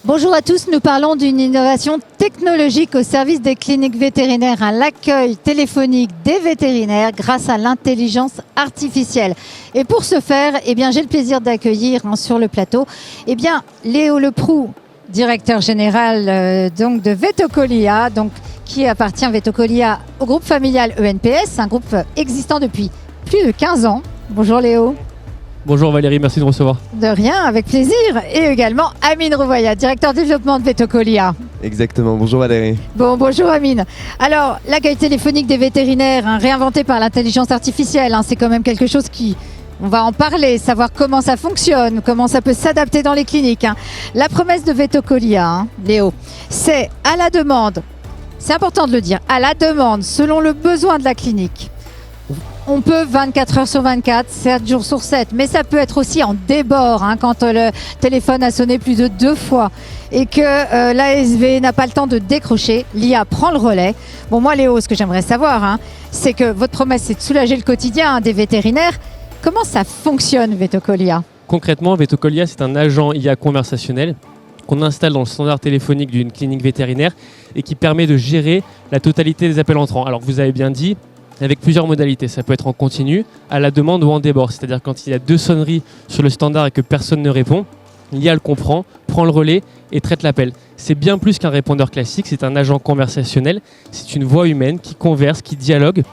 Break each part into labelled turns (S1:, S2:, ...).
S1: Bonjour à tous, nous parlons d'une innovation technologique au service des cliniques vétérinaires, à l'accueil téléphonique des vétérinaires grâce à l'intelligence artificielle. Et pour ce faire, j'ai le plaisir d'accueillir sur le plateau Léo Leproux, directeur général de Vetocolia, qui appartient Vetocolia au groupe familial ENPS, un groupe existant depuis plus de 15 ans. Bonjour Léo.
S2: Bonjour Valérie, merci de me recevoir.
S1: De rien, avec plaisir. Et également Amine Rouvoya, directeur développement de Vetocolia.
S3: Exactement, bonjour Valérie.
S1: Bonjour Amine. Alors, l'accueil téléphonique des vétérinaires, réinventé par l'intelligence artificielle, c'est quand même quelque chose on va en parler, savoir comment ça fonctionne, comment ça peut s'adapter dans les cliniques. La promesse de Vetocolia, Léo, c'est à la demande, c'est important de le dire, à la demande, selon le besoin de la clinique. On peut 24 heures sur 24, 7 jours sur 7, mais ça peut être aussi en débord, quand le téléphone a sonné plus de 2 fois et que l'ASV n'a pas le temps de décrocher, l'IA prend le relais. Bon, moi Léo, ce que j'aimerais savoir, c'est que votre promesse, c'est de soulager le quotidien des vétérinaires. Comment ça fonctionne, Vetocolia ?
S2: Concrètement, Vetocolia, c'est un agent IA conversationnel qu'on installe dans le standard téléphonique d'une clinique vétérinaire et qui permet de gérer la totalité des appels entrants. Alors, vous avez bien dit, avec plusieurs modalités. Ça peut être en continu, à la demande ou en débord. C'est-à-dire quand il y a 2 sonneries sur le standard et que personne ne répond, l'IA le comprend, prend le relais et traite l'appel. C'est bien plus qu'un répondeur classique, c'est un agent conversationnel. C'est une voix humaine qui converse, qui dialogue,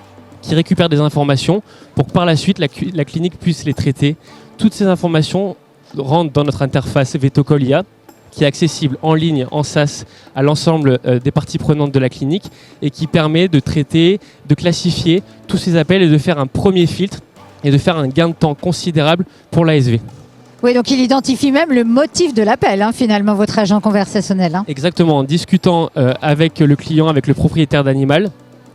S2: qui récupère des informations pour que par la suite, la clinique puisse les traiter. Toutes ces informations rentrent dans notre interface Vetocolia, qui est accessible en ligne, en SaaS, à l'ensemble des parties prenantes de la clinique et qui permet de traiter, de classifier tous ces appels et de faire un premier filtre et de faire un gain de temps considérable pour l'ASV.
S1: Oui, donc il identifie même le motif de l'appel, finalement, votre agent conversationnel.
S2: Exactement, en discutant avec le client, avec le propriétaire d'animal,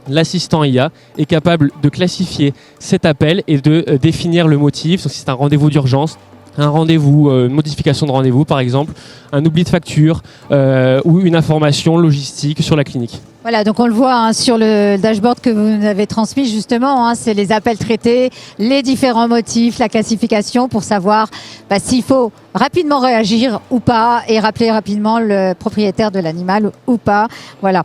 S2: l'assistant IA est capable de classifier cet appel et de définir le motif, si c'est un rendez-vous d'urgence, un rendez-vous, une modification de rendez-vous par exemple, un oubli de facture ou une information logistique sur la clinique.
S1: Voilà, donc on le voit sur le dashboard que vous nous avez transmis justement, c'est les appels traités, les différents motifs, la classification pour savoir s'il faut rapidement réagir ou pas et rappeler rapidement le propriétaire de l'animal ou pas. Voilà.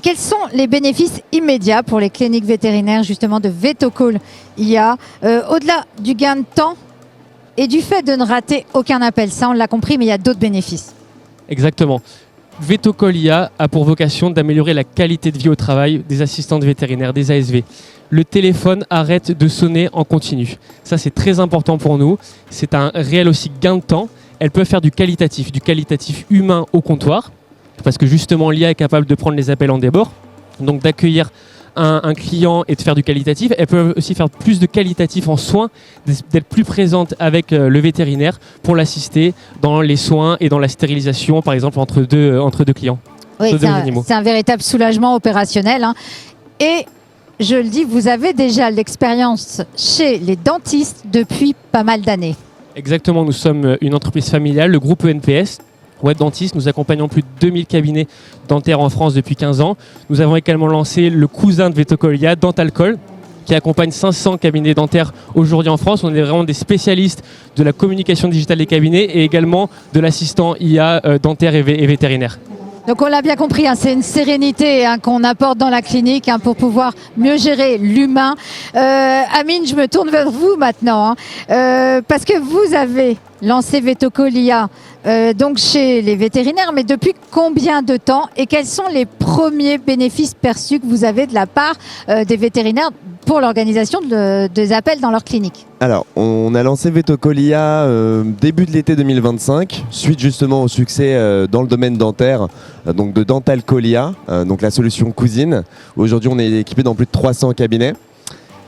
S1: Quels sont les bénéfices immédiats pour les cliniques vétérinaires justement de Vetocolia au-delà du gain de temps et du fait de ne rater aucun appel? Ça, on l'a compris, mais il y a d'autres bénéfices.
S2: Exactement. Vetocolia a pour vocation d'améliorer la qualité de vie au travail des assistantes vétérinaires, des ASV. Le téléphone arrête de sonner en continu. Ça, c'est très important pour nous. C'est un réel aussi gain de temps. Elle peut faire du qualitatif humain au comptoir, parce que justement, l'IA est capable de prendre les appels en débord, donc d'accueillir un client et de faire du qualitatif. Elle peut aussi faire plus de qualitatif en soins, d'être plus présente avec le vétérinaire pour l'assister dans les soins et dans la stérilisation, par exemple, entre deux clients.
S1: Oui, c'est un véritable soulagement opérationnel. Et je le dis, vous avez déjà l'expérience chez les dentistes depuis pas mal d'années.
S2: Exactement, nous sommes une entreprise familiale, le groupe ENPS. Web Dentiste, nous accompagnons plus de 2000 cabinets dentaires en France depuis 15 ans. Nous avons également lancé le cousin de Vetocolia, Dentalcall, qui accompagne 500 cabinets dentaires aujourd'hui en France. On est vraiment des spécialistes de la communication digitale des cabinets et également de l'assistant IA dentaire et vétérinaire.
S1: Donc on l'a bien compris, c'est une sérénité qu'on apporte dans la clinique pour pouvoir mieux gérer l'humain. Amine, je me tourne vers vous maintenant, parce que vous avez lancé Vetocolia donc chez les vétérinaires, mais depuis combien de temps et quels sont les premiers bénéfices perçus que vous avez de la part des vétérinaires pour l'organisation des appels dans leur clinique?
S3: Alors, on a lancé Vetocolia début de l'été 2025, suite justement au succès dans le domaine dentaire, donc de Dentalcolia, donc la solution cousine. Aujourd'hui, on est équipé dans plus de 300 cabinets.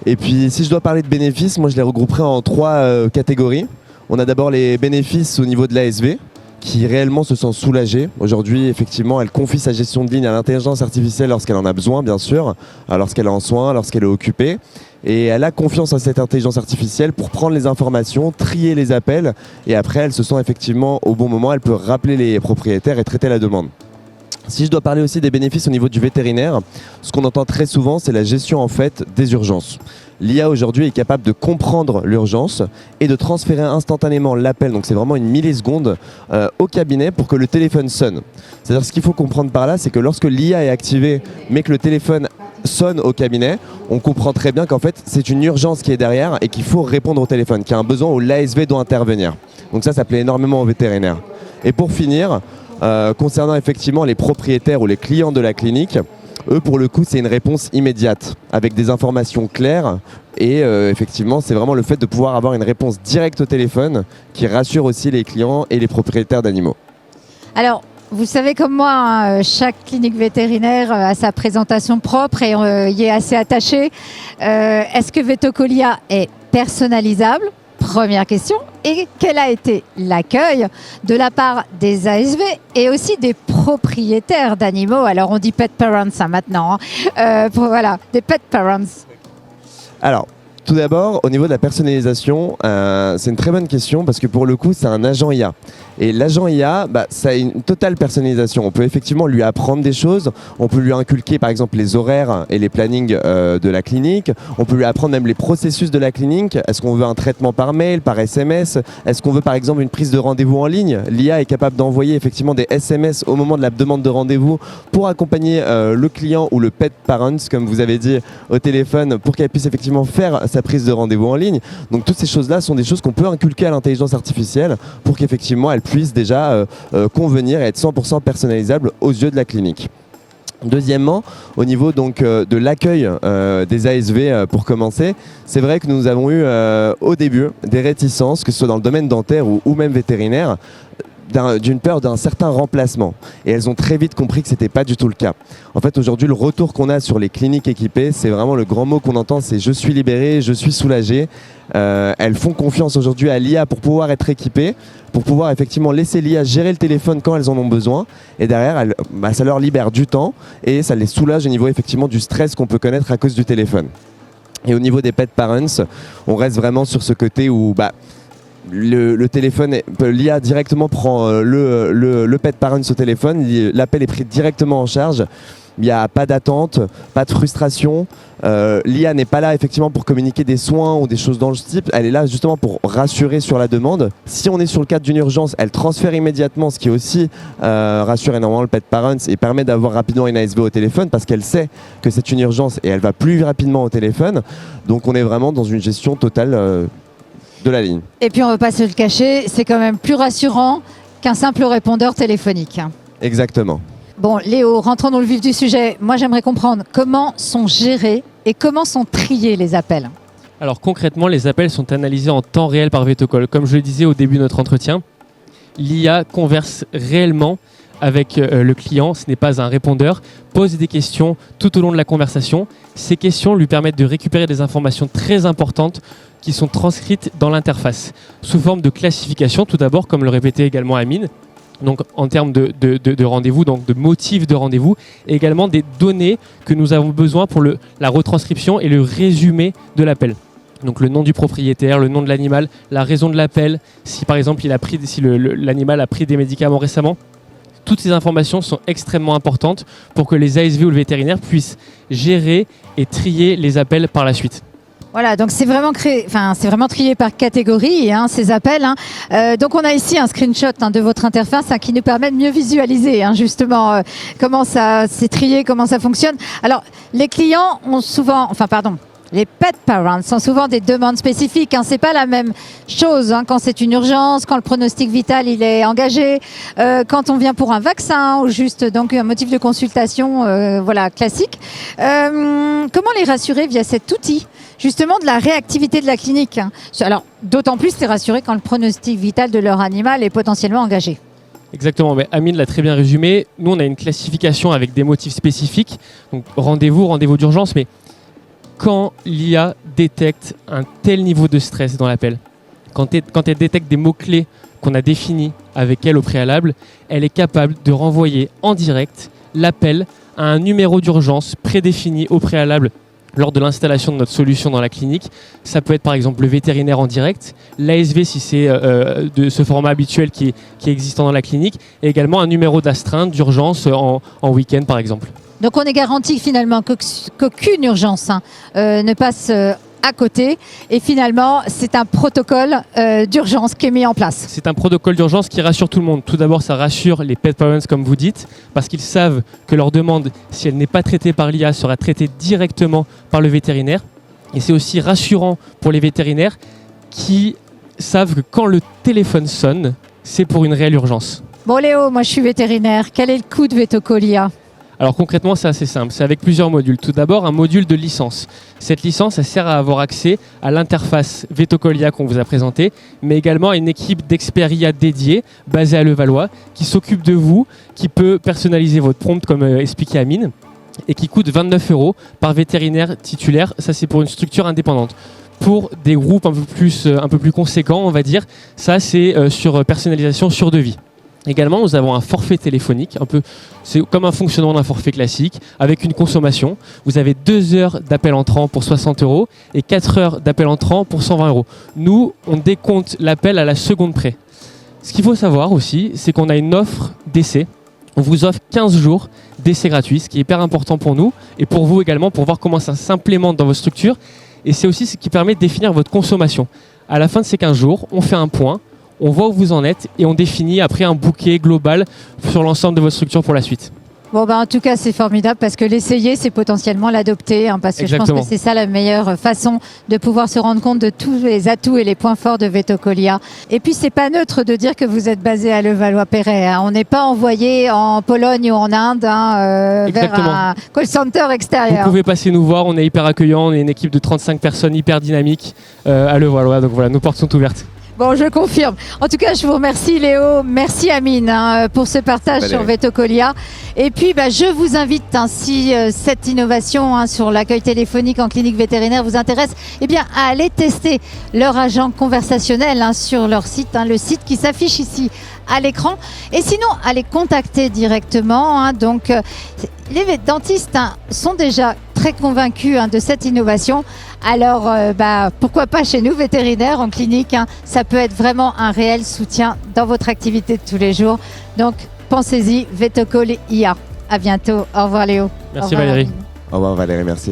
S3: Et puis, si je dois parler de bénéfices, moi je les regrouperai en 3 catégories. On a d'abord les bénéfices au niveau de l'ASV, qui réellement se sent soulagée. Aujourd'hui, effectivement, elle confie sa gestion de ligne à l'intelligence artificielle lorsqu'elle en a besoin, bien sûr, lorsqu'elle est en soins, lorsqu'elle est occupée. Et elle a confiance en cette intelligence artificielle pour prendre les informations, trier les appels, et après, elle se sent effectivement au bon moment, elle peut rappeler les propriétaires et traiter la demande. Si je dois parler aussi des bénéfices au niveau du vétérinaire, ce qu'on entend très souvent, c'est la gestion en fait des urgences. L'IA aujourd'hui est capable de comprendre l'urgence et de transférer instantanément l'appel, donc c'est vraiment une milliseconde, au cabinet pour que le téléphone sonne. C'est-à-dire ce qu'il faut comprendre par là, c'est que lorsque l'IA est activée, mais que le téléphone sonne au cabinet, on comprend très bien qu'en fait c'est une urgence qui est derrière et qu'il faut répondre au téléphone, qu'il y a un besoin où l'ASV doit intervenir. Donc ça plaît énormément aux vétérinaires. Et pour finir, concernant effectivement les propriétaires ou les clients de la clinique, eux pour le coup c'est une réponse immédiate avec des informations claires et effectivement c'est vraiment le fait de pouvoir avoir une réponse directe au téléphone qui rassure aussi les clients et les propriétaires d'animaux.
S1: Alors, vous savez comme moi, hein, chaque clinique vétérinaire a sa présentation propre et y est assez attaché. Est-ce que Vetocolia est personnalisable ? Première question. Et quel a été l'accueil de la part des ASV et aussi des propriétaires d'animaux ? Alors on dit pet parents maintenant, hein. Voilà, des pet parents.
S3: Alors, tout d'abord, au niveau de la personnalisation, c'est une très bonne question parce que pour le coup, c'est un agent IA. Et l'agent IA, ça a une totale personnalisation. On peut effectivement lui apprendre des choses. On peut lui inculquer par exemple les horaires et les plannings de la clinique. On peut lui apprendre même les processus de la clinique. Est-ce qu'on veut un traitement par mail, par SMS ? Est-ce qu'on veut par exemple une prise de rendez-vous en ligne ? L'IA est capable d'envoyer effectivement des SMS au moment de la demande de rendez-vous pour accompagner le client ou le pet parent, comme vous avez dit, au téléphone pour qu'elle puisse effectivement faire sa prise de rendez-vous en ligne. Donc toutes ces choses-là sont des choses qu'on peut inculquer à l'intelligence artificielle pour qu'effectivement elle puisse déjà convenir et être 100% personnalisable aux yeux de la clinique. Deuxièmement, au niveau donc de l'accueil des ASV pour commencer, c'est vrai que nous avons eu au début des réticences, que ce soit dans le domaine dentaire ou même vétérinaire, d'une peur d'un certain remplacement. Et elles ont très vite compris que ce n'était pas du tout le cas. En fait, aujourd'hui, le retour qu'on a sur les cliniques équipées, c'est vraiment le grand mot qu'on entend, c'est « je suis libéré, je suis soulagé ». Elles font confiance aujourd'hui à l'IA pour pouvoir être équipées, pour pouvoir effectivement laisser l'IA gérer le téléphone quand elles en ont besoin. Et derrière, ça leur libère du temps et ça les soulage au niveau effectivement du stress qu'on peut connaître à cause du téléphone. Et au niveau des pet parents, on reste vraiment sur ce côté où le téléphone, l'IA directement prend le pet parent au téléphone, l'appel est pris directement en charge. Il n'y a pas d'attente, pas de frustration. L'IA n'est pas là effectivement pour communiquer des soins ou des choses dans le type. Elle est là justement pour rassurer sur la demande. Si on est sur le cadre d'une urgence, elle transfère immédiatement, ce qui aussi rassure énormément le pet parent et permet d'avoir rapidement une ASV au téléphone parce qu'elle sait que c'est une urgence et elle va plus rapidement au téléphone. Donc on est vraiment dans une gestion totale de la ligne. Et
S1: puis on ne va pas se le cacher, c'est quand même plus rassurant qu'un simple répondeur téléphonique.
S3: Exactement.
S1: Bon, Léo, rentrons dans le vif du sujet. Moi, j'aimerais comprendre comment sont gérés et comment sont triés les appels.
S2: Alors concrètement, les appels sont analysés en temps réel par Vetocall. Comme je le disais au début de notre entretien, l'IA converse réellement avec le client, ce n'est pas un répondeur, pose des questions tout au long de la conversation. Ces questions lui permettent de récupérer des informations très importantes qui sont transcrites dans l'interface, sous forme de classification tout d'abord, comme le répétait également Amine. Donc en termes de rendez-vous, donc de motifs de rendez-vous, et également des données que nous avons besoin pour la retranscription et le résumé de l'appel. Donc le nom du propriétaire, le nom de l'animal, la raison de l'appel, si par exemple l'animal a pris des médicaments récemment. Toutes ces informations sont extrêmement importantes pour que les ASV ou le vétérinaire puissent gérer et trier les appels par la suite.
S1: Voilà, donc c'est vraiment trié par catégorie, hein, ces appels. Hein. Donc on a ici un screenshot de votre interface qui nous permet de mieux visualiser justement comment ça s'est trié, comment ça fonctionne. Alors les clients ont souvent, les pet parents ont souvent des demandes spécifiques. C'est pas la même chose quand c'est une urgence, quand le pronostic vital il est engagé, quand on vient pour un vaccin ou juste donc un motif de consultation, classique. Comment les rassurer via cet outil justement de la réactivité de la clinique? Alors d'autant plus c'est rassuré quand le pronostic vital de leur animal est potentiellement engagé.
S2: Exactement, mais Amine l'a très bien résumé. Nous on a une classification avec des motifs spécifiques, donc rendez-vous d'urgence, mais quand l'IA détecte un tel niveau de stress dans l'appel, quand elle détecte des mots-clés qu'on a définis avec elle au préalable, elle est capable de renvoyer en direct l'appel à un numéro d'urgence prédéfini au préalable lors de l'installation de notre solution dans la clinique. Ça peut être par exemple le vétérinaire en direct, l'ASV si c'est de ce format habituel qui est existant dans la clinique, et également un numéro d'astreinte d'urgence en week-end par exemple.
S1: Donc on est garanti finalement qu'aucune urgence ne passe à côté. Et finalement, c'est un protocole d'urgence qui est mis en place.
S2: C'est un protocole d'urgence qui rassure tout le monde. Tout d'abord, ça rassure les pet parents, comme vous dites, parce qu'ils savent que leur demande, si elle n'est pas traitée par l'IA, sera traitée directement par le vétérinaire. Et c'est aussi rassurant pour les vétérinaires qui savent que quand le téléphone sonne, c'est pour une réelle urgence.
S1: Bon Léo, moi je suis vétérinaire. Quel est le coût de Vetocolia ?
S2: Alors concrètement, c'est assez simple. C'est avec plusieurs modules. Tout d'abord, un module de licence. Cette licence, elle sert à avoir accès à l'interface Vetocolia qu'on vous a présentée, mais également à une équipe d'experts IA dédiée, basée à Levallois, qui s'occupe de vous, qui peut personnaliser votre prompt, comme expliqué Amine, et qui coûte 29 € par vétérinaire titulaire. Ça, c'est pour une structure indépendante. Pour des groupes un peu plus conséquents, on va dire, ça, c'est sur personnalisation sur devis. Également, nous avons un forfait téléphonique, c'est comme un fonctionnement d'un forfait classique, avec une consommation. Vous avez 2 heures d'appel entrant pour 60 € et 4 heures d'appel entrant pour 120 €. Nous, on décompte l'appel à la seconde près. Ce qu'il faut savoir aussi, c'est qu'on a une offre d'essai. On vous offre 15 jours d'essai gratuit, ce qui est hyper important pour nous et pour vous également, pour voir comment ça s'implémente dans vos structures. Et c'est aussi ce qui permet de définir votre consommation. À la fin de ces 15 jours, on fait un point. On voit où vous en êtes et on définit après un bouquet global sur l'ensemble de votre structure pour la suite.
S1: Bon, en tout cas, c'est formidable parce que l'essayer, c'est potentiellement l'adopter. Parce que
S2: Exactement.
S1: Je pense que c'est ça la meilleure façon de pouvoir se rendre compte de tous les atouts et les points forts de Vetocolia. Et puis, c'est pas neutre de dire que vous êtes basé à Levallois-Perret. On n'est pas envoyé en Pologne ou en Inde vers un call center extérieur.
S2: Vous pouvez passer nous voir, on est hyper accueillants. On est une équipe de 35 personnes hyper dynamique à Levallois. Donc voilà, nos portes sont ouvertes.
S1: Bon, je confirme. En tout cas, je vous remercie Léo, merci Amine pour ce partage sur Vetocolia. Et puis, je vous invite, si cette innovation sur l'accueil téléphonique en clinique vétérinaire vous intéresse, à aller tester leur agent conversationnel sur leur site, le site qui s'affiche ici à l'écran. Et sinon, allez contacter directement. Les dentistes sont déjà très convaincus de cette innovation. Alors, pourquoi pas chez nous, vétérinaires, en clinique, ça peut être vraiment un réel soutien dans votre activité de tous les jours. Donc, pensez-y, Vetocolia. À bientôt. Au revoir Léo.
S2: Merci Valérie.
S3: Au revoir Valérie, merci.